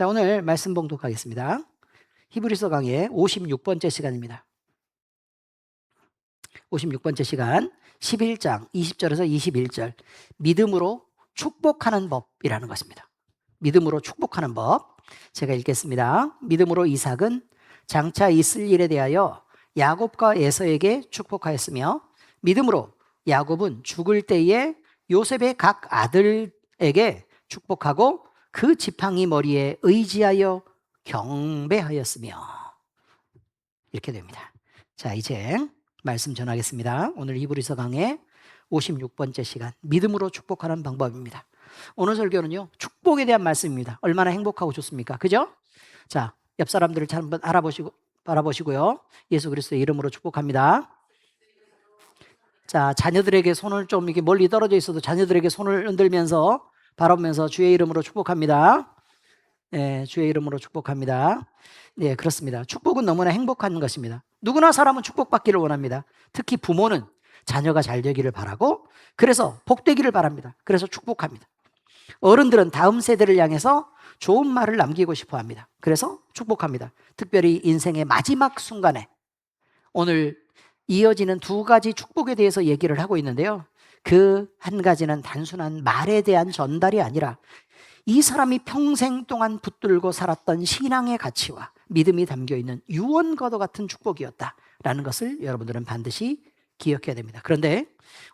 자, 오늘 말씀 봉독하겠습니다. 히브리서 강의 56번째 시간입니다. 56번째 시간 11장 20절에서 21절 믿음으로 축복하는 법이라는 것입니다. 믿음으로 축복하는 법 제가 읽겠습니다. 믿음으로 이삭은 장차 있을 일에 대하여 야곱과 에서에게 축복하였으며 믿음으로 야곱은 죽을 때에 요셉의 각 아들에게 축복하고 그 지팡이 머리에 의지하여 경배하였으며 이렇게 됩니다. 자, 이제 말씀 전하겠습니다. 오늘 히브리서 강의 56번째 시간 믿음으로 축복하는 방법입니다. 오늘 설교는요 축복에 대한 말씀입니다. 얼마나 행복하고 좋습니까? 그죠? 자, 옆 사람들을 잘 한번 바라보시고요. 예수 그리스도의 이름으로 축복합니다. 자, 자녀들에게 손을 좀 이렇게 멀리 떨어져 있어도 자녀들에게 손을 흔들면서 바라보면서 주의 이름으로 축복합니다. 네, 주의 이름으로 축복합니다. 네, 그렇습니다. 축복은 너무나 행복한 것입니다. 누구나 사람은 축복받기를 원합니다. 특히 부모는 자녀가 잘 되기를 바라고 그래서 복되기를 바랍니다. 그래서 축복합니다. 어른들은 다음 세대를 향해서 좋은 말을 남기고 싶어 합니다. 그래서 축복합니다. 특별히 인생의 마지막 순간에 오늘 이어지는 두 가지 축복에 대해서 얘기를 하고 있는데요. 그 한 가지는 단순한 말에 대한 전달이 아니라 이 사람이 평생 동안 붙들고 살았던 신앙의 가치와 믿음이 담겨있는 유언과도 같은 축복이었다라는 것을 여러분들은 반드시 기억해야 됩니다. 그런데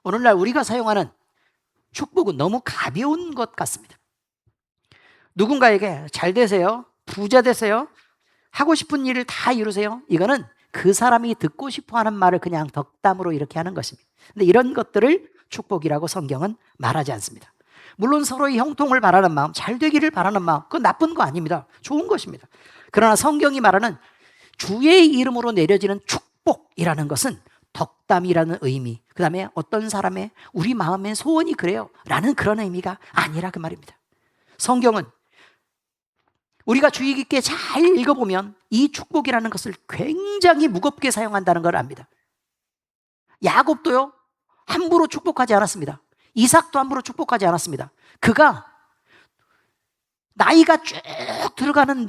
오늘날 우리가 사용하는 축복은 너무 가벼운 것 같습니다. 누군가에게 잘 되세요, 부자 되세요, 하고 싶은 일을 다 이루세요, 이거는 그 사람이 듣고 싶어하는 말을 그냥 덕담으로 이렇게 하는 것입니다. 근데 이런 것들을 축복이라고 성경은 말하지 않습니다. 물론 서로의 형통을 바라는 마음, 잘 되기를 바라는 마음, 그건 나쁜 거 아닙니다. 좋은 것입니다. 그러나 성경이 말하는 주의 이름으로 내려지는 축복이라는 것은 덕담이라는 의미, 그 다음에 어떤 사람의 우리 마음의 소원이 그래요 라는 그런 의미가 아니라 그 말입니다. 성경은 우리가 주의 깊게 잘 읽어보면 이 축복이라는 것을 굉장히 무겁게 사용한다는 걸 압니다. 야곱도요 함부로 축복하지 않았습니다. 이삭도 함부로 축복하지 않았습니다. 그가 나이가 쭉 들어가는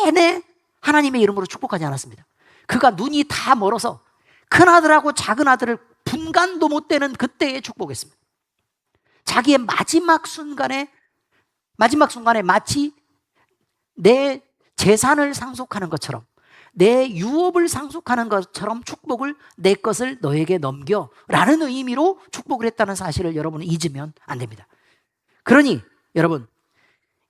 내내 하나님의 이름으로 축복하지 않았습니다. 그가 눈이 다 멀어서 큰아들하고 작은아들을 분간도 못 되는 그때에 축복했습니다. 자기의 마지막 순간에 마치 내 재산을 상속하는 것처럼, 내 유업을 상속하는 것처럼 축복을 내 것을 너에게 넘겨 라는 의미로 축복을 했다는 사실을 여러분은 잊으면 안 됩니다. 그러니 여러분,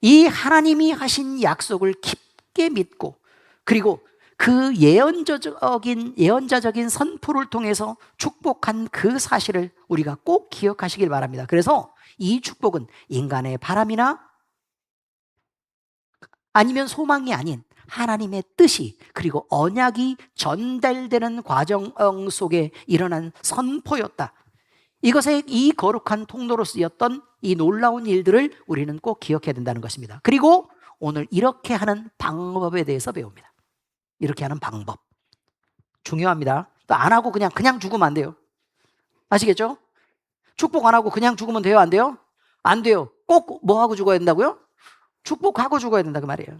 이 하나님이 하신 약속을 깊게 믿고 그리고 그 예언자적인 선포를 통해서 축복한 그 사실을 우리가 꼭 기억하시길 바랍니다. 그래서 이 축복은 인간의 바람이나 아니면 소망이 아닌 하나님의 뜻이 그리고 언약이 전달되는 과정 속에 일어난 선포였다. 이것의 이 거룩한 통로로 쓰였던 이 놀라운 일들을 우리는 꼭 기억해야 된다는 것입니다. 그리고 오늘 이렇게 하는 방법에 대해서 배웁니다. 이렇게 하는 방법 중요합니다. 또 안 하고 그냥 죽으면 안 돼요. 아시겠죠? 축복 안 하고 그냥 죽으면 돼요? 안 돼요? 안 돼요. 꼭 뭐 하고 죽어야 된다고요? 축복하고 죽어야 된다 그 말이에요.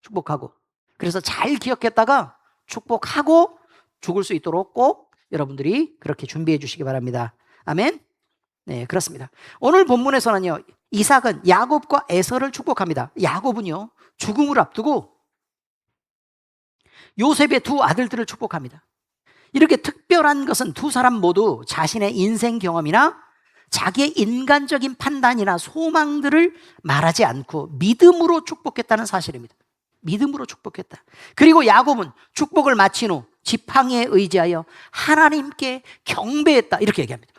축복하고. 그래서 잘 기억했다가 축복하고 죽을 수 있도록 꼭 여러분들이 그렇게 준비해 주시기 바랍니다. 아멘. 네, 그렇습니다. 오늘 본문에서는요 이삭은 야곱과 에서를 축복합니다. 야곱은요 죽음을 앞두고 요셉의 두 아들들을 축복합니다. 이렇게 특별한 것은 두 사람 모두 자신의 인생 경험이나 자기의 인간적인 판단이나 소망들을 말하지 않고 믿음으로 축복했다는 사실입니다. 믿음으로 축복했다. 그리고 야곱은 축복을 마친 후 지팡이에 의지하여 하나님께 경배했다 이렇게 얘기합니다.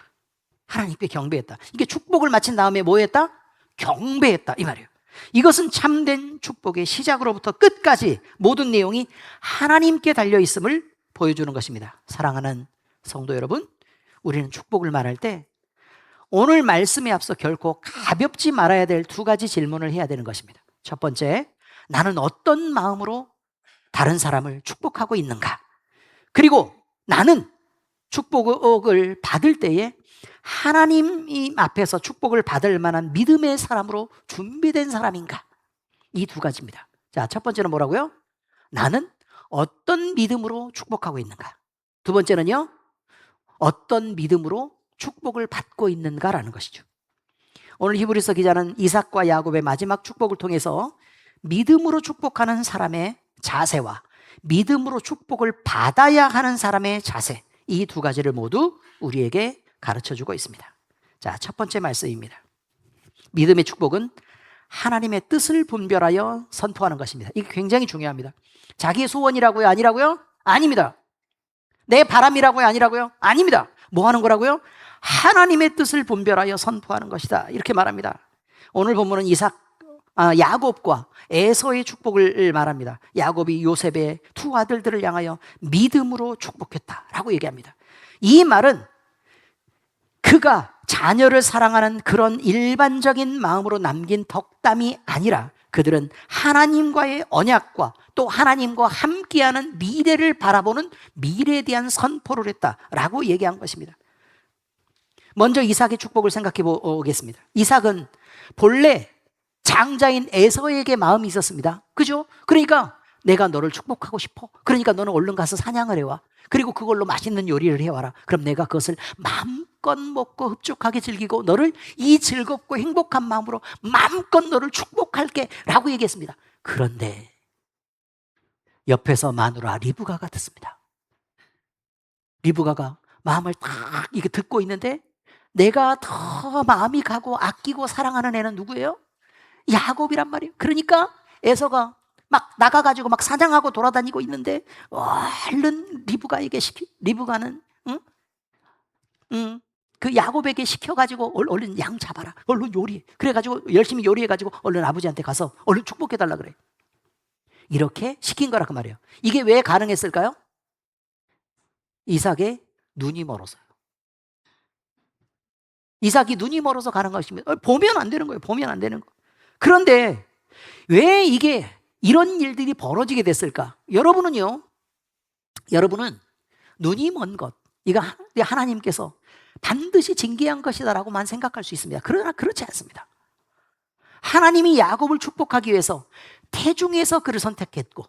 하나님께 경배했다. 이게 축복을 마친 다음에 뭐 했다? 경배했다 이 말이에요. 이것은 참된 축복의 시작으로부터 끝까지 모든 내용이 하나님께 달려있음을 보여주는 것입니다. 사랑하는 성도 여러분, 우리는 축복을 말할 때 오늘 말씀에 앞서 결코 가볍지 말아야 될 두 가지 질문을 해야 되는 것입니다. 첫 번째, 나는 어떤 마음으로 다른 사람을 축복하고 있는가? 그리고 나는 축복을 받을 때에 하나님 앞에서 축복을 받을 만한 믿음의 사람으로 준비된 사람인가? 이 두 가지입니다. 자, 첫 번째는 뭐라고요? 나는 어떤 믿음으로 축복하고 있는가? 두 번째는요, 어떤 믿음으로 축복을 받고 있는가라는 것이죠. 오늘 히브리서 기자는 이삭과 야곱의 마지막 축복을 통해서 믿음으로 축복하는 사람의 자세와 믿음으로 축복을 받아야 하는 사람의 자세, 이 두 가지를 모두 우리에게 가르쳐주고 있습니다. 자, 첫 번째 말씀입니다. 믿음의 축복은 하나님의 뜻을 분별하여 선포하는 것입니다. 이게 굉장히 중요합니다. 자기의 소원이라고요? 아니라고요? 아닙니다. 내 바람이라고요? 아니라고요? 아닙니다. 뭐 하는 거라고요? 하나님의 뜻을 분별하여 선포하는 것이다. 이렇게 말합니다. 오늘 본문은 야곱과 에서의 축복을 말합니다. 야곱이 요셉의 두 아들들을 향하여 믿음으로 축복했다라고 얘기합니다. 이 말은 그가 자녀를 사랑하는 그런 일반적인 마음으로 남긴 덕담이 아니라 그들은 하나님과의 언약과 또 하나님과 함께하는 미래를 바라보는 미래에 대한 선포를 했다라고 얘기한 것입니다. 먼저 이삭의 축복을 생각해 보겠습니다. 이삭은 본래 장자인 에서에게 마음이 있었습니다. 그죠? 그러니까 내가 너를 축복하고 싶어. 그러니까 너는 얼른 가서 사냥을 해와. 그리고 그걸로 맛있는 요리를 해와라. 그럼 내가 그것을 마음껏 먹고 흡족하게 즐기고 너를 이 즐겁고 행복한 마음으로 마음껏 너를 축복할게 라고 얘기했습니다. 그런데 옆에서 마누라 리브가가 듣습니다. 리브가가 마음을 딱 이렇게 듣고 있는데 내가 더 마음이 가고 아끼고 사랑하는 애는 누구예요? 야곱이란 말이에요. 그러니까 에서가 막 나가가지고 막 사냥하고 돌아다니고 있는데 얼른 리브가는 그 야곱에게 시켜가지고 얼른 양 잡아라. 얼른 요리해. 그래가지고 열심히 요리해가지고 얼른 아버지한테 가서 얼른 축복해달라 그래. 이렇게 시킨 거라 그 말이에요. 이게 왜 가능했을까요? 이삭의 눈이 멀어서요. 이삭이 눈이 멀어서 가는 것입니다. 보면 안 되는 거예요. 보면 안 되는 거. 그런데 왜 이게 이런 일들이 벌어지게 됐을까? 여러분은 눈이 먼 것, 이거 하나님께서 반드시 징계한 것이다라고만 생각할 수 있습니다. 그러나 그렇지 않습니다. 하나님이 야곱을 축복하기 위해서 태중에서 그를 선택했고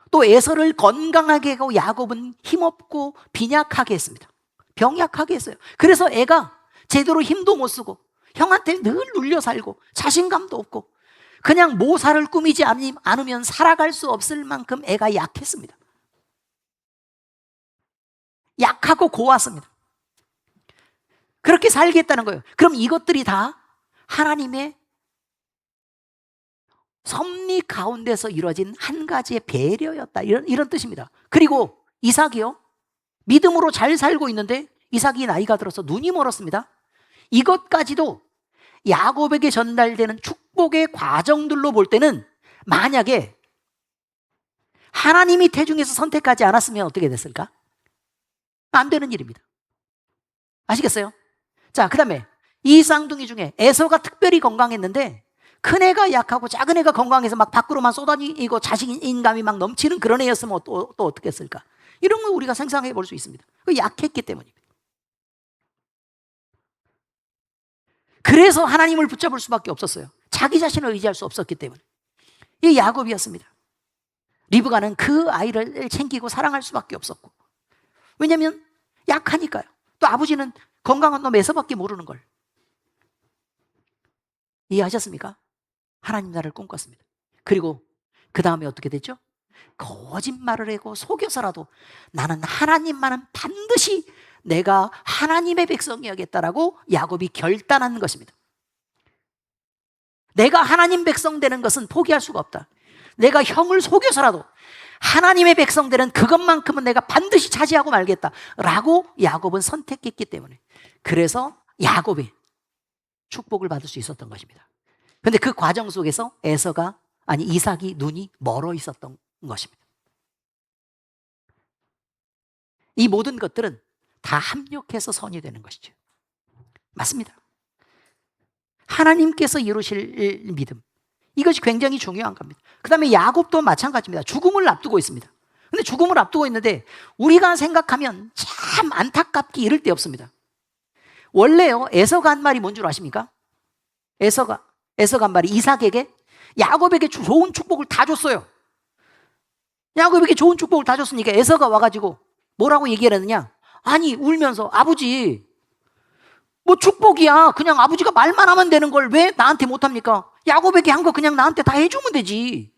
또 에서를 건강하게 하고 야곱은 힘없고 빈약하게 했습니다. 병약하게 했어요. 그래서 애가 제대로 힘도 못 쓰고 형한테 늘 눌려 살고 자신감도 없고 그냥 모사를 꾸미지 않으면 살아갈 수 없을 만큼 애가 약했습니다. 약하고 고왔습니다. 그렇게 살겠다는 거예요. 그럼 이것들이 다 하나님의 섭리 가운데서 이루어진 한 가지의 배려였다. 이런 뜻입니다. 그리고 이삭이요. 믿음으로 잘 살고 있는데 이삭이 나이가 들어서 눈이 멀었습니다. 이것까지도 야곱에게 전달되는 축복의 과정들로 볼 때는 만약에 하나님이 태중에서 선택하지 않았으면 어떻게 됐을까? 안 되는 일입니다. 아시겠어요? 자, 그 다음에 이 쌍둥이 중에 에서가 특별히 건강했는데 큰애가 약하고 작은애가 건강해서 막 밖으로만 쏟아지고 자신감이 막 넘치는 그런 애였으면 또 어떻게 했을까? 이런 걸 우리가 상상해 볼 수 있습니다. 약했기 때문입니다. 그래서 하나님을 붙잡을 수밖에 없었어요. 자기 자신을 의지할 수 없었기 때문에. 이게 야곱이었습니다. 리브가는 그 아이를 챙기고 사랑할 수밖에 없었고. 왜냐하면 약하니까요. 또 아버지는 건강한 놈 에서밖에 모르는 걸. 이해하셨습니까? 하나님 나라를 꿈꿨습니다. 그리고 그 다음에 어떻게 됐죠? 거짓말을 하고 속여서라도 나는 하나님만은 반드시 내가 하나님의 백성이야겠다라고 야곱이 결단한 것입니다. 내가 하나님 백성 되는 것은 포기할 수가 없다. 내가 형을 속여서라도 하나님의 백성 되는 그것만큼은 내가 반드시 차지하고 말겠다라고 야곱은 선택했기 때문에 그래서 야곱이 축복을 받을 수 있었던 것입니다. 그런데 그 과정 속에서 이삭이 눈이 멀어 있었던 것입니다. 이 모든 것들은 다 합력해서 선이 되는 것이죠. 맞습니다. 하나님께서 이루실 믿음, 이것이 굉장히 중요한 겁니다. 그 다음에 야곱도 마찬가지입니다. 죽음을 앞두고 있습니다. 근데 죽음을 앞두고 있는데 우리가 생각하면 참 안타깝기 이를 데 없습니다. 원래요, 에서가 한 말이 뭔 줄 아십니까? 에서가 한 말이 이삭에게 야곱에게 좋은 축복을 다 줬어요. 야곱에게 좋은 축복을 다 줬으니까 에서가 와가지고 뭐라고 얘기를 했느냐? 아니, 울면서 아버지, 뭐 축복이야. 그냥 아버지가 말만 하면 되는 걸 왜 나한테 못합니까? 야곱에게 한 거 그냥 나한테 다 해주면 되지.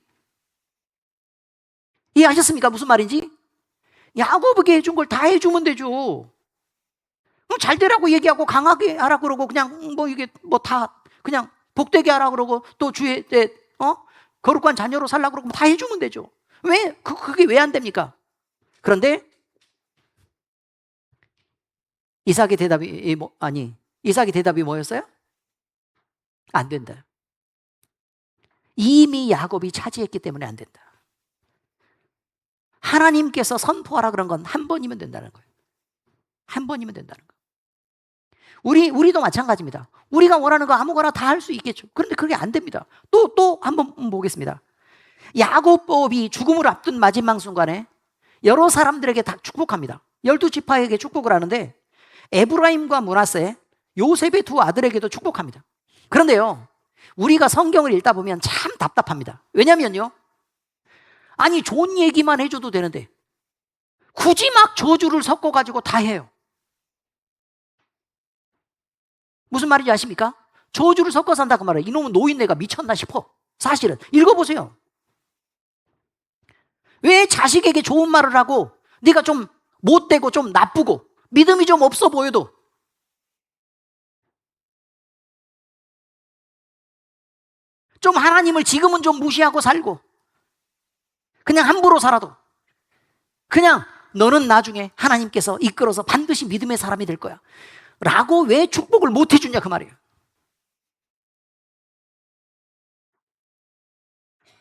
이해하셨습니까? 무슨 말인지? 야곱에게 해준 걸 다 해주면 되죠. 잘 되라고 얘기하고 강하게 하라 그러고 그냥 뭐 이게 뭐 다 그냥 복되게 하라 그러고 또 주의 거룩한 자녀로 살라 그러고 다 해주면 되죠. 왜 그게 왜 안 됩니까? 그런데 이삭의 대답이 뭐였어요? 안 된다. 이미 야곱이 차지했기 때문에 안 된다. 하나님께서 선포하라 그런 건 한 번이면 된다는 거예요. 한 번이면 된다는 거예요. 우리도 마찬가지입니다. 우리가 원하는 거 아무거나 다 할 수 있겠죠. 그런데 그게 안 됩니다. 또 한번 보겠습니다. 야곱법이 죽음을 앞둔 마지막 순간에 여러 사람들에게 다 축복합니다. 12지파에게 축복을 하는데 에브라임과 므낫세, 요셉의 두 아들에게도 축복합니다. 그런데요, 우리가 성경을 읽다 보면 참 답답합니다. 왜냐면요, 아니 좋은 얘기만 해줘도 되는데 굳이 막 저주를 섞어가지고 다 해요. 무슨 말인지 아십니까? 저주를 섞어서 한다고 말해요. 이놈은 노인네가 미쳤나 싶어. 사실은 읽어보세요. 왜 자식에게 좋은 말을 하고 네가 좀 못되고 좀 나쁘고 믿음이 좀 없어 보여도 좀 하나님을 지금은 좀 무시하고 살고 그냥 함부로 살아도 그냥 너는 나중에 하나님께서 이끌어서 반드시 믿음의 사람이 될 거야 라고 왜 축복을 못 해주냐 그 말이에요.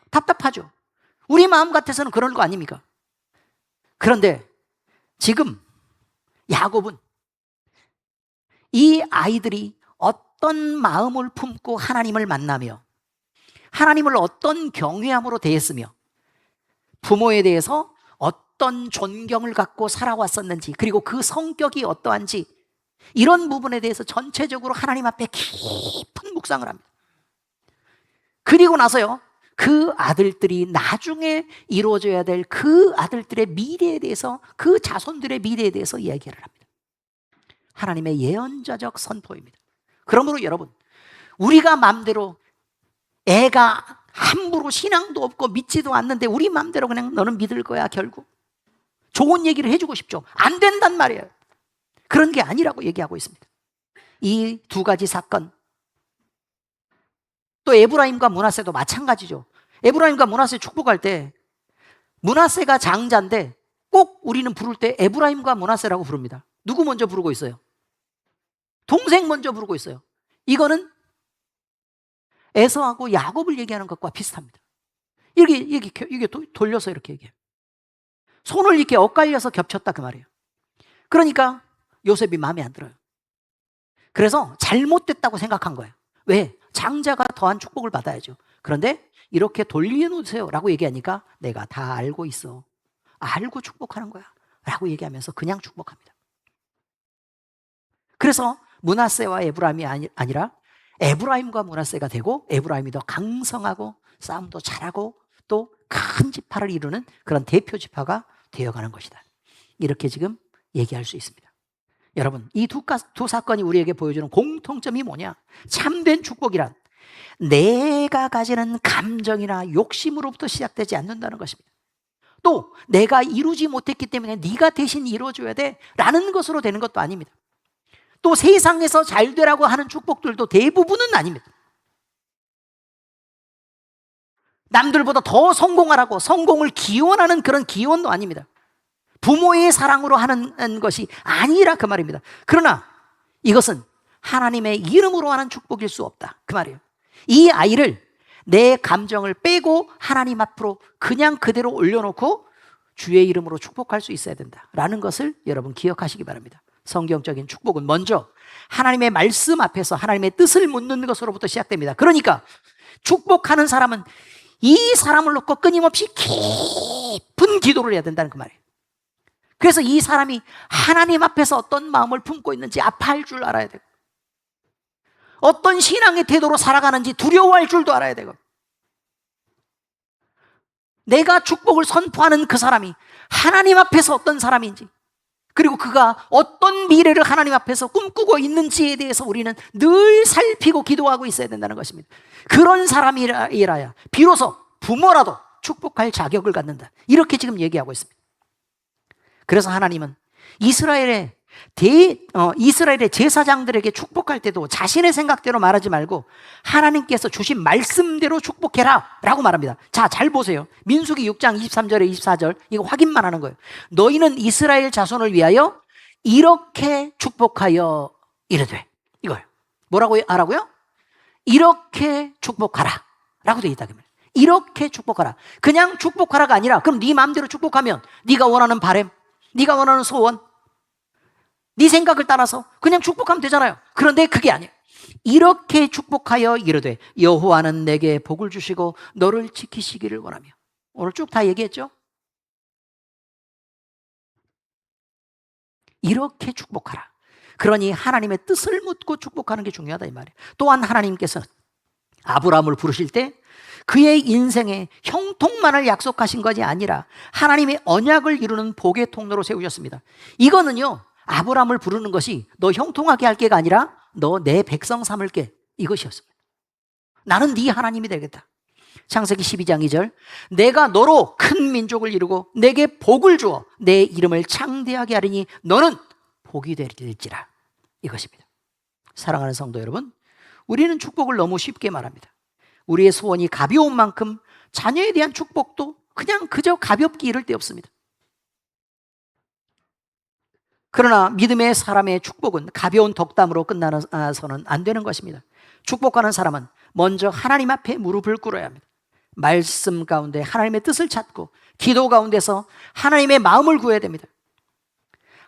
답답하죠. 우리 마음 같아서는 그럴 거 아닙니까? 그런데 지금 야곱은 이 아이들이 어떤 마음을 품고 하나님을 만나며 하나님을 어떤 경외함으로 대했으며 부모에 대해서 어떤 존경을 갖고 살아왔었는지 그리고 그 성격이 어떠한지 이런 부분에 대해서 전체적으로 하나님 앞에 깊은 묵상을 합니다. 그리고 나서요, 그 아들들이 나중에 이루어져야 될 그 아들들의 미래에 대해서 그 자손들의 미래에 대해서 이야기를 합니다. 하나님의 예언자적 선포입니다. 그러므로 여러분, 우리가 마음대로 애가 함부로 신앙도 없고 믿지도 않는데 우리 마음대로 그냥 너는 믿을 거야 결국 좋은 얘기를 해주고 싶죠. 안 된단 말이에요. 그런 게 아니라고 얘기하고 있습니다. 이 두 가지 사건 또 에브라임과 므낫세도 마찬가지죠. 에브라임과 므낫세 축복할 때 므낫세가 장자인데 꼭 우리는 부를 때 에브라임과 므낫세라고 부릅니다. 누구 먼저 부르고 있어요? 동생 먼저 부르고 있어요. 이거는 에서하고 야곱을 얘기하는 것과 비슷합니다. 이게 돌려서 이렇게 얘기해요. 손을 이렇게 엇갈려서 겹쳤다 그 말이에요. 그러니까 요셉이 마음에 안 들어요. 그래서 잘못됐다고 생각한 거예요. 왜? 장자가 더한 축복을 받아야죠. 그런데 이렇게 돌려놓으세요 라고 얘기하니까 내가 다 알고 있어. 알고 축복하는 거야 라고 얘기하면서 그냥 축복합니다. 그래서 므낫세와 에브라임이 아니라 에브라임과 므낫세가 되고 에브라임이 더 강성하고 싸움도 잘하고 또 큰 지파를 이루는 그런 대표 지파가 되어가는 것이다. 이렇게 지금 얘기할 수 있습니다. 여러분, 이 두 사건이 우리에게 보여주는 공통점이 뭐냐? 참된 축복이란 내가 가지는 감정이나 욕심으로부터 시작되지 않는다는 것입니다. 또 내가 이루지 못했기 때문에 네가 대신 이루어줘야 돼 라는 것으로 되는 것도 아닙니다. 또 세상에서 잘 되라고 하는 축복들도 대부분은 아닙니다. 남들보다 더 성공하라고 성공을 기원하는 그런 기원도 아닙니다. 부모의 사랑으로 하는 것이 아니라 그 말입니다. 그러나 이것은 하나님의 이름으로 하는 축복일 수 없다 그 말이에요. 이 아이를 내 감정을 빼고 하나님 앞으로 그냥 그대로 올려놓고 주의 이름으로 축복할 수 있어야 된다라는 것을 여러분 기억하시기 바랍니다. 성경적인 축복은 먼저 하나님의 말씀 앞에서 하나님의 뜻을 묻는 것으로부터 시작됩니다. 그러니까 축복하는 사람은 이 사람을 놓고 끊임없이 깊은 기도를 해야 된다는 그 말이에요. 그래서 이 사람이 하나님 앞에서 어떤 마음을 품고 있는지 아파할 줄 알아야 되고 어떤 신앙의 태도로 살아가는지 두려워할 줄도 알아야 되고 내가 축복을 선포하는 그 사람이 하나님 앞에서 어떤 사람인지, 그리고 그가 어떤 미래를 하나님 앞에서 꿈꾸고 있는지에 대해서 우리는 늘 살피고 기도하고 있어야 된다는 것입니다. 그런 사람이라야 비로소 부모라도 축복할 자격을 갖는다. 이렇게 지금 얘기하고 있습니다. 그래서 하나님은 이스라엘의 제사장들에게 축복할 때도 자신의 생각대로 말하지 말고 하나님께서 주신 말씀대로 축복해라 라고 말합니다. 자, 잘 보세요. 민수기 6장 23절에 24절, 이거 확인만 하는 거예요. 너희는 이스라엘 자손을 위하여 이렇게 축복하여 이르되, 이거예요. 뭐라고 하라고요? 이렇게 축복하라 라고 되어 있다. 이렇게 축복하라. 그냥 축복하라가 아니라, 그럼 네 마음대로 축복하면 네가 원하는 바람, 네가 원하는 소원, 네 생각을 따라서 그냥 축복하면 되잖아요. 그런데 그게 아니에요. 이렇게 축복하여 이르되 여호와는 내게 복을 주시고 너를 지키시기를 원하며. 오늘 쭉 다 얘기했죠? 이렇게 축복하라. 그러니 하나님의 뜻을 묻고 축복하는 게 중요하다 이 말이에요. 또한 하나님께서 아브라함을 부르실 때 그의 인생에 형통만을 약속하신 것이 아니라 하나님의 언약을 이루는 복의 통로로 세우셨습니다. 이거는요, 아브라함을 부르는 것이 너 형통하게 할게가 아니라 너 내 백성 삼을게, 이것이었습니다. 나는 네 하나님이 되겠다. 창세기 12장 2절, 내가 너로 큰 민족을 이루고 내게 복을 주어 내 이름을 창대하게 하리니 너는 복이 될지라, 이것입니다. 사랑하는 성도 여러분, 우리는 축복을 너무 쉽게 말합니다. 우리의 소원이 가벼운 만큼 자녀에 대한 축복도 그냥 그저 가볍게 이를 데 없습니다. 그러나 믿음의 사람의 축복은 가벼운 덕담으로 끝나서는 안 되는 것입니다. 축복하는 사람은 먼저 하나님 앞에 무릎을 꿇어야 합니다. 말씀 가운데 하나님의 뜻을 찾고 기도 가운데서 하나님의 마음을 구해야 됩니다.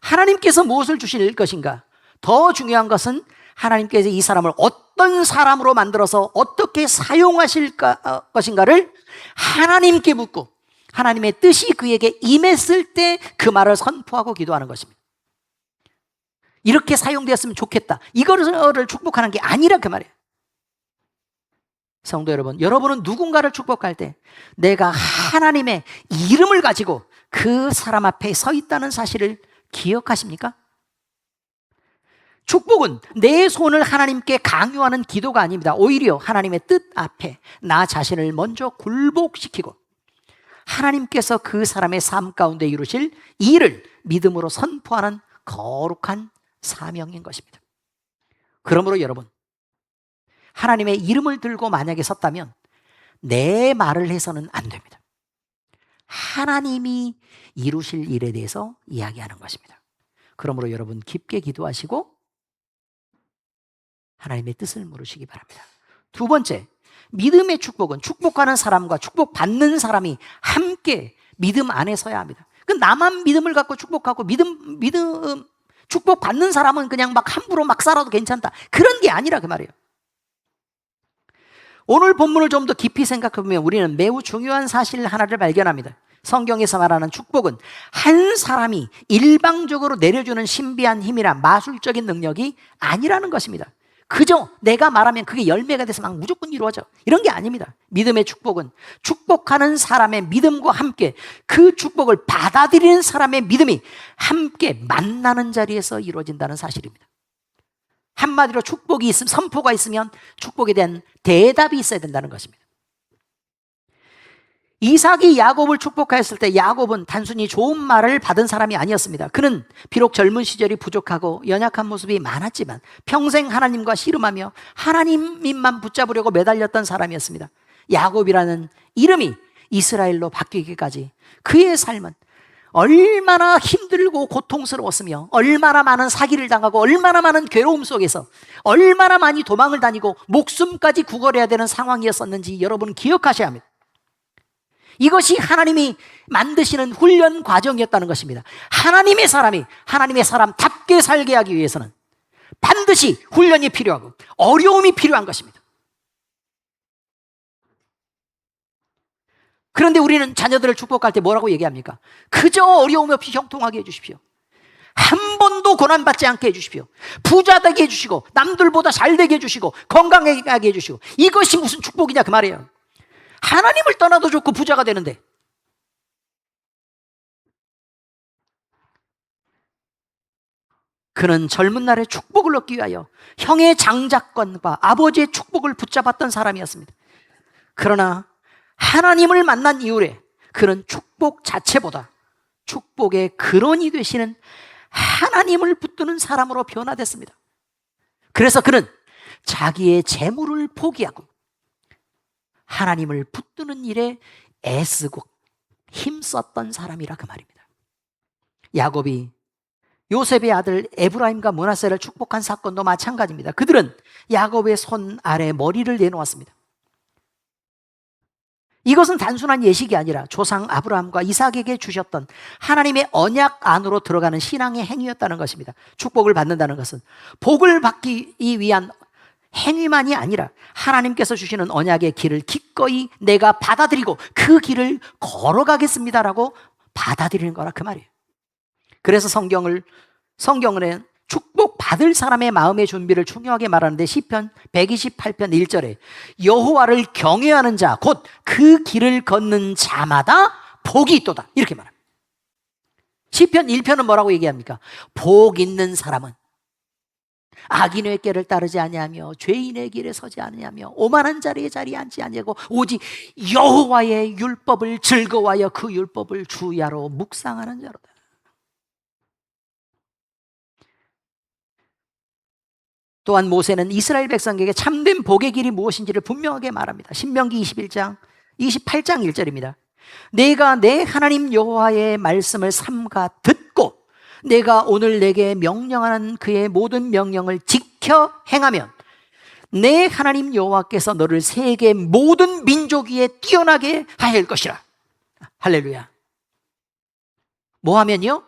하나님께서 무엇을 주실 것인가? 더 중요한 것은 하나님께서 이 사람을 어떤 사람으로 만들어서 어떻게 사용하실 것인가를 하나님께 묻고 하나님의 뜻이 그에게 임했을 때 그 말을 선포하고 기도하는 것입니다. 이렇게 사용되었으면 좋겠다, 이거를 축복하는 게 아니라 그 말이에요. 성도 여러분, 여러분은 누군가를 축복할 때 내가 하나님의 이름을 가지고 그 사람 앞에 서 있다는 사실을 기억하십니까? 축복은 내 손을 하나님께 강요하는 기도가 아닙니다. 오히려 하나님의 뜻 앞에 나 자신을 먼저 굴복시키고 하나님께서 그 사람의 삶 가운데 이루실 일을 믿음으로 선포하는 거룩한 사명인 것입니다. 그러므로 여러분, 하나님의 이름을 들고 만약에 섰다면 내 말을 해서는 안 됩니다. 하나님이 이루실 일에 대해서 이야기하는 것입니다. 그러므로 여러분, 깊게 기도하시고 하나님의 뜻을 물으시기 바랍니다. 두 번째, 믿음의 축복은 축복하는 사람과 축복받는 사람이 함께 믿음 안에 서야 합니다. 그 나만 믿음을 갖고 축복하고 축복받는 사람은 그냥 막 함부로 막 살아도 괜찮다, 그런 게 아니라 그 말이에요. 오늘 본문을 좀 더 깊이 생각해보면 우리는 매우 중요한 사실 하나를 발견합니다. 성경에서 말하는 축복은 한 사람이 일방적으로 내려주는 신비한 힘이나 마술적인 능력이 아니라는 것입니다. 그저 내가 말하면 그게 열매가 돼서 막 무조건 이루어져, 이런 게 아닙니다. 믿음의 축복은 축복하는 사람의 믿음과 함께 그 축복을 받아들이는 사람의 믿음이 함께 만나는 자리에서 이루어진다는 사실입니다. 한마디로 축복이 있으면, 선포가 있으면 축복에 대한 대답이 있어야 된다는 것입니다. 이삭이 야곱을 축복하였을 때 야곱은 단순히 좋은 말을 받은 사람이 아니었습니다. 그는 비록 젊은 시절이 부족하고 연약한 모습이 많았지만 평생 하나님과 씨름하며 하나님만 붙잡으려고 매달렸던 사람이었습니다. 야곱이라는 이름이 이스라엘로 바뀌기까지 그의 삶은 얼마나 힘들고 고통스러웠으며 얼마나 많은 사기를 당하고 얼마나 많은 괴로움 속에서 얼마나 많이 도망을 다니고 목숨까지 구걸해야 되는 상황이었었는지 여러분 기억하셔야 합니다. 이것이 하나님이 만드시는 훈련 과정이었다는 것입니다. 하나님의 사람이 하나님의 사람답게 살게 하기 위해서는 반드시 훈련이 필요하고 어려움이 필요한 것입니다. 그런데 우리는 자녀들을 축복할 때 뭐라고 얘기합니까? 그저 어려움 없이 형통하게 해주십시오. 한 번도 고난받지 않게 해주십시오. 부자 되게 해주시고 남들보다 잘 되게 해주시고 건강하게 해주시고, 이것이 무슨 축복이냐 그 말이에요. 하나님을 떠나도 좋고 부자가 되는데 그는 젊은 날에 축복을 얻기 위하여 형의 장자권과 아버지의 축복을 붙잡았던 사람이었습니다. 그러나 하나님을 만난 이후에 그는 축복 자체보다 축복의 근원이 되시는 하나님을 붙드는 사람으로 변화됐습니다. 그래서 그는 자기의 재물을 포기하고 하나님을 붙드는 일에 애쓰고 힘썼던 사람이라 그 말입니다. 야곱이 요셉의 아들 에브라임과 므낫세를 축복한 사건도 마찬가지입니다. 그들은 야곱의 손 아래 머리를 내놓았습니다. 이것은 단순한 예식이 아니라 조상 아브라함과 이삭에게 주셨던 하나님의 언약 안으로 들어가는 신앙의 행위였다는 것입니다. 축복을 받는다는 것은 복을 받기 위한 행위만이 아니라 하나님께서 주시는 언약의 길을 기꺼이 내가 받아들이고 그 길을 걸어가겠습니다라고 받아들이는 거라 그 말이에요. 그래서 성경은 축복 받을 사람의 마음의 준비를 중요하게 말하는데 시편 128편 1절에 여호와를 경외하는 자 곧 그 길을 걷는 자마다 복이 있도다 이렇게 말합니다. 시편 1편은 뭐라고 얘기합니까? 복 있는 사람은 악인의 꾀를 따르지 아니하며 죄인의 길에 서지 아니하며 오만한 자리에 앉지 아니하고 오직 여호와의 율법을 즐거워하여 그 율법을 주야로 묵상하는 자로다. 또한 모세는 이스라엘 백성에게 참된 복의 길이 무엇인지를 분명하게 말합니다. 신명기 21장 28장 1절입니다. 내가 내 하나님 여호와의 말씀을 삼가 듣고 내가 오늘 내게 명령하는 그의 모든 명령을 지켜 행하면 내 하나님 여호와께서 너를 세계 모든 민족 위에 뛰어나게 하실 것이라. 할렐루야. 뭐 하면요?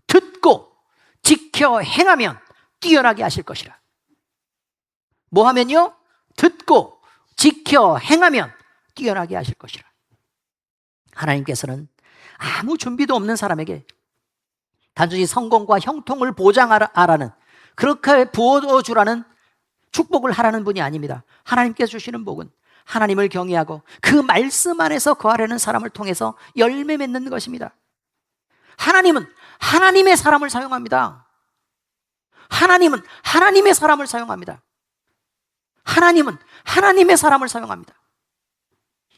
듣고 지켜 행하면 뛰어나게 하실 것이라. 뭐 하면요? 듣고 지켜 행하면 뛰어나게 하실 것이라. 하나님께서는 아무 준비도 없는 사람에게 단순히 성공과 형통을 보장하라는 그렇게 부어주라는 축복을 하라는 분이 아닙니다. 하나님께서 주시는 복은 하나님을 경외하고 그 말씀 안에서 거하려는 사람을 통해서 열매 맺는 것입니다. 하나님은 하나님의 사람을 사용합니다. 하나님은 하나님의 사람을 사용합니다. 하나님은 하나님의 사람을 사용합니다.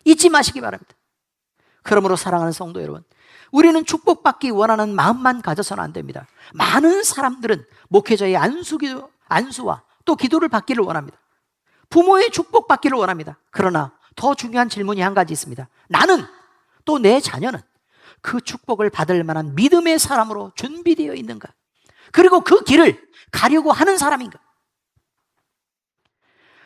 잊지 마시기 바랍니다. 그러므로 사랑하는 성도 여러분, 우리는 축복받기 원하는 마음만 가져서는 안 됩니다. 많은 사람들은 목회자의 안수와 또 기도를 받기를 원합니다. 부모의 축복받기를 원합니다. 그러나 더 중요한 질문이 한 가지 있습니다. 나는 또 내 자녀는 그 축복을 받을 만한 믿음의 사람으로 준비되어 있는가? 그리고 그 길을 가려고 하는 사람인가?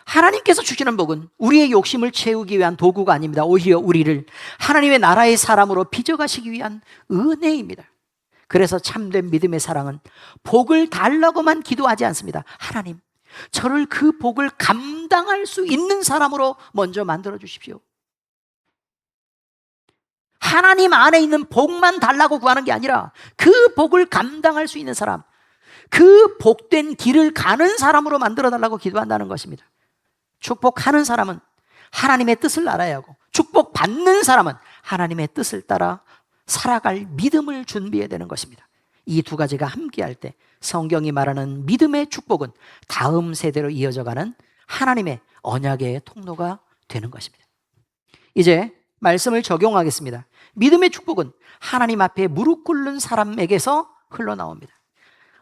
하나님께서 주시는 복은 우리의 욕심을 채우기 위한 도구가 아닙니다. 오히려 우리를 하나님의 나라의 사람으로 빚어가시기 위한 은혜입니다. 그래서 참된 믿음의 사랑은 복을 달라고만 기도하지 않습니다. 하나님, 저를 그 복을 감당할 수 있는 사람으로 먼저 만들어 주십시오. 하나님 안에 있는 복만 달라고 구하는 게 아니라 그 복을 감당할 수 있는 사람, 그 복된 길을 가는 사람으로 만들어 달라고 기도한다는 것입니다. 축복하는 사람은 하나님의 뜻을 알아야 하고 축복받는 사람은 하나님의 뜻을 따라 살아갈 믿음을 준비해야 되는 것입니다. 이 두 가지가 함께할 때 성경이 말하는 믿음의 축복은 다음 세대로 이어져가는 하나님의 언약의 통로가 되는 것입니다. 이제 말씀을 적용하겠습니다. 믿음의 축복은 하나님 앞에 무릎 꿇는 사람에게서 흘러나옵니다.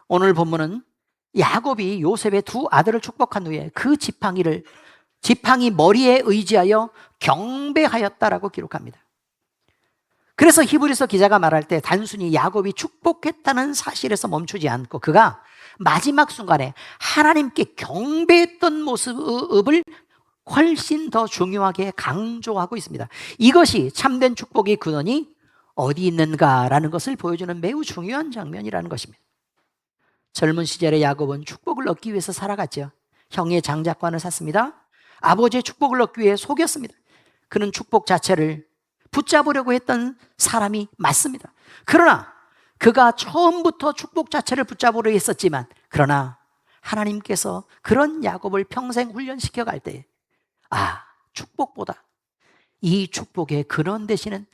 오늘 본문은 야곱이 요셉의 두 아들을 축복한 후에 그 지팡이 머리에 의지하여 경배하였다라고 기록합니다. 그래서 히브리서 기자가 말할 때 단순히 야곱이 축복했다는 사실에서 멈추지 않고 그가 마지막 순간에 하나님께 경배했던 모습을 훨씬 더 중요하게 강조하고 있습니다. 이것이 참된 축복의 근원이 어디 있는가라는 것을 보여주는 매우 중요한 장면이라는 것입니다. 젊은 시절에 야곱은 축복을 얻기 위해서 살아갔죠. 형의 장자권을 샀습니다. 아버지의 축복을 얻기 위해 속였습니다. 그는 축복 자체를 붙잡으려고 했던 사람이 맞습니다. 그러나 그가 처음부터 축복 자체를 붙잡으려 했었지만 그러나 하나님께서 그런 야곱을 평생 훈련시켜 갈 때 축복보다 이 축복의 근원 되시는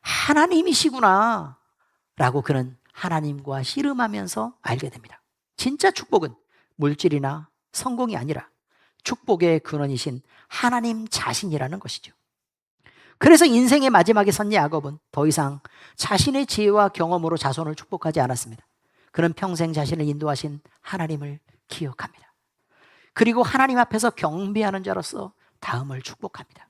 하나님이시구나 라고 그는 하나님과 씨름하면서 알게 됩니다. 진짜 축복은 물질이나 성공이 아니라 축복의 근원이신 하나님 자신이라는 것이죠. 그래서 인생의 마지막에 선 야곱은 더 이상 자신의 지혜와 경험으로 자손을 축복하지 않았습니다. 그는 평생 자신을 인도하신 하나님을 기억합니다. 그리고 하나님 앞에서 경배하는 자로서 다음을 축복합니다.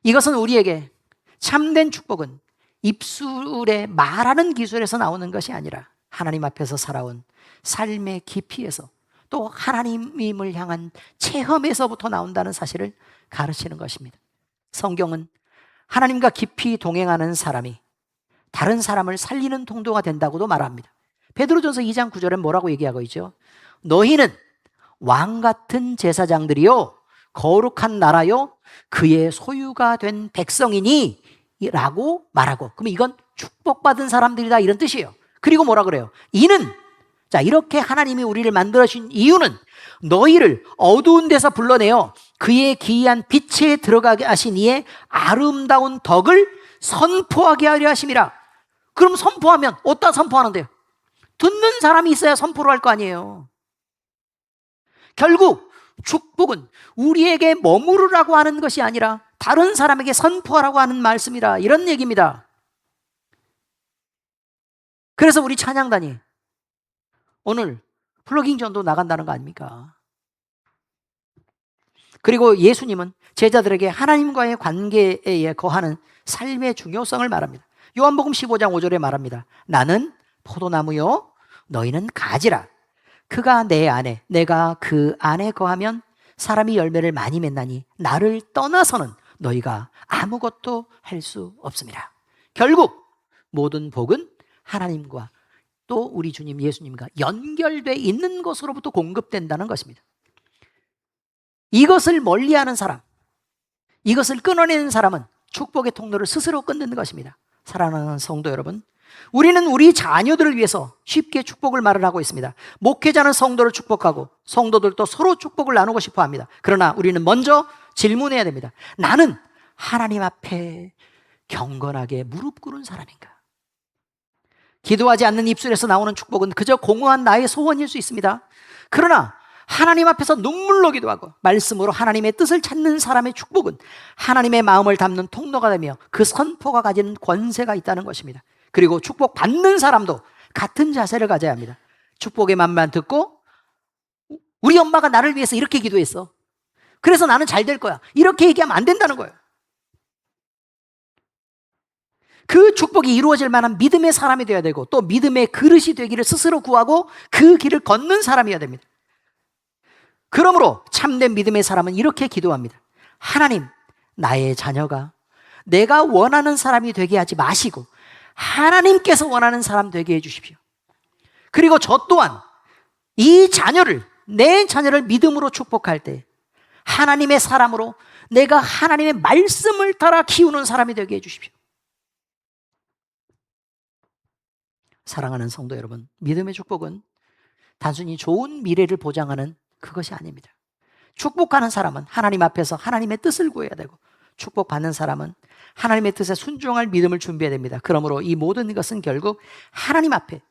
이것은 우리에게 참된 축복은 입술에 말하는 기술에서 나오는 것이 아니라 하나님 앞에서 살아온 삶의 깊이에서 또 하나님을 향한 체험에서부터 나온다는 사실을 가르치는 것입니다. 성경은 하나님과 깊이 동행하는 사람이 다른 사람을 살리는 통도가 된다고도 말합니다. 베드로전서 2장 9절에 뭐라고 얘기하고 있죠? 너희는 왕 같은 제사장들이요 거룩한 나라요 그의 소유가 된 백성이니 라고 말하고, 그러면 이건 축복받은 사람들이다 이런 뜻이에요. 그리고 뭐라 그래요? 이는, 자, 이렇게 하나님이 우리를 만들어주신 이유는 너희를 어두운 데서 불러내어 그의 기이한 빛에 들어가게 하신 이의 아름다운 덕을 선포하게 하려 하심이라. 그럼 선포하면 어디다 선포하는데요? 듣는 사람이 있어야 선포를 할 거 아니에요. 결국 축복은 우리에게 머무르라고 하는 것이 아니라 다른 사람에게 선포하라고 하는 말씀이라, 이런 얘기입니다. 그래서 우리 찬양단이 오늘 플러깅 전도 나간다는 거 아닙니까? 그리고 예수님은 제자들에게 하나님과의 관계에 거하는 삶의 중요성을 말합니다. 요한복음 15장 5절에 말합니다. 나는 포도나무요 너희는 가지라. 그가 내 안에 내가 그 안에 거하면 사람이 열매를 많이 맺나니 나를 떠나서는 너희가 아무것도 할 수 없습니다. 결국 모든 복은 하나님과 또 우리 주님 예수님과 연결되어 있는 것으로부터 공급된다는 것입니다. 이것을 멀리하는 사람, 이것을 끊어내는 사람은 축복의 통로를 스스로 끊는 것입니다. 사랑하는 성도 여러분, 우리는 우리 자녀들을 위해서 쉽게 축복을 말을 하고 있습니다. 목회자는 성도를 축복하고 성도들도 서로 축복을 나누고 싶어 합니다. 그러나 우리는 먼저 질문해야 됩니다. 나는 하나님 앞에 경건하게 무릎 꿇은 사람인가? 기도하지 않는 입술에서 나오는 축복은 그저 공허한 나의 소원일 수 있습니다. 그러나 하나님 앞에서 눈물로 기도하고 말씀으로 하나님의 뜻을 찾는 사람의 축복은 하나님의 마음을 담는 통로가 되며 그 선포가 가진 권세가 있다는 것입니다. 그리고 축복 받는 사람도 같은 자세를 가져야 합니다. 축복의 말만 듣고 우리 엄마가 나를 위해서 이렇게 기도했어, 그래서 나는 잘 될 거야, 이렇게 얘기하면 안 된다는 거예요. 그 축복이 이루어질 만한 믿음의 사람이 되어야 되고 또 믿음의 그릇이 되기를 스스로 구하고 그 길을 걷는 사람이어야 됩니다. 그러므로 참된 믿음의 사람은 이렇게 기도합니다. 하나님, 나의 자녀가 내가 원하는 사람이 되게 하지 마시고 하나님께서 원하는 사람 되게 해주십시오. 그리고 저 또한 이 자녀를, 내 자녀를 믿음으로 축복할 때 하나님의 사람으로 내가 하나님의 말씀을 따라 키우는 사람이 되게 해주십시오. 사랑하는 성도 여러분, 믿음의 축복은 단순히 좋은 미래를 보장하는 그것이 아닙니다. 축복하는 사람은 하나님 앞에서 하나님의 뜻을 구해야 되고 축복받는 사람은 하나님의 뜻에 순종할 믿음을 준비해야 됩니다. 그러므로 이 모든 것은 결국 하나님 앞에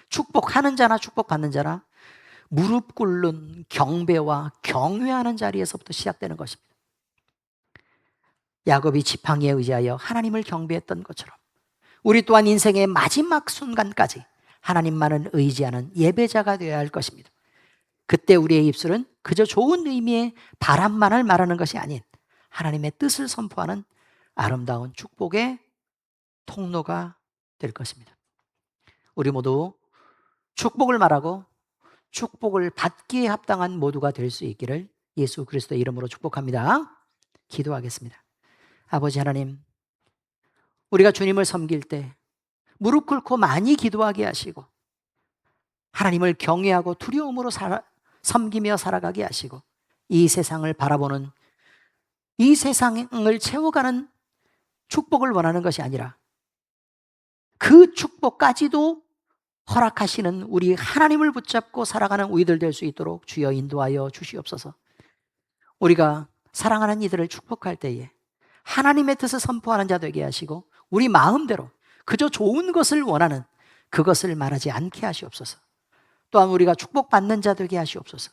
축복하는 자나 축복받는 자나 무릎 꿇는 경배와 경외하는 자리에서부터 시작되는 것입니다. 야곱이 지팡이에 의지하여 하나님을 경배했던 것처럼 우리 또한 인생의 마지막 순간까지 하나님만을 의지하는 예배자가 되어야 할 것입니다. 그때 우리의 입술은 그저 좋은 의미의 바람만을 말하는 것이 아닌 하나님의 뜻을 선포하는 아름다운 축복의 통로가 될 것입니다. 우리 모두 축복을 말하고 축복을 받기에 합당한 모두가 될 수 있기를 예수 그리스도의 이름으로 축복합니다. 기도하겠습니다. 아버지 하나님, 우리가 주님을 섬길 때 무릎 꿇고 많이 기도하게 하시고 하나님을 경외하고 두려움으로 섬기며 살아가게 하시고 이 세상을 바라보는, 이 세상을 채워가는 축복을 원하는 것이 아니라 그 축복까지도 허락하시는 우리 하나님을 붙잡고 살아가는 우리들 될 수 있도록 주여 인도하여 주시옵소서. 우리가 사랑하는 이들을 축복할 때에 하나님의 뜻을 선포하는 자 되게 하시고 우리 마음대로 그저 좋은 것을 원하는 그것을 말하지 않게 하시옵소서. 또한 우리가 축복받는 자 되게 하시옵소서.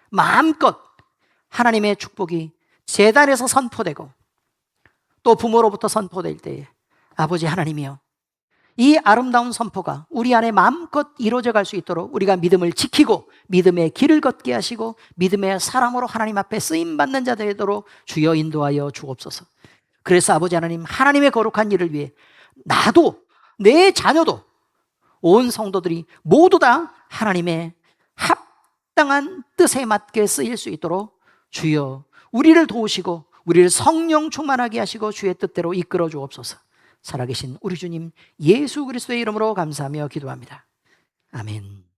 마음껏 하나님의 축복이 제단에서 선포되고 또 부모로부터 선포될 때에 아버지 하나님이여, 이 아름다운 선포가 우리 안에 마음껏 이루어져 갈 수 있도록 우리가 믿음을 지키고 믿음의 길을 걷게 하시고 믿음의 사람으로 하나님 앞에 쓰임받는 자 되도록 주여 인도하여 주옵소서. 그래서 아버지 하나님, 하나님의 거룩한 일을 위해 나도 내 자녀도 온 성도들이 모두 다 하나님의 합당한 뜻에 맞게 쓰일 수 있도록 주여 우리를 도우시고 우리를 성령 충만하게 하시고 주의 뜻대로 이끌어 주옵소서. 살아계신 우리 주님 예수 그리스도의 이름으로 감사하며 기도합니다. 아멘.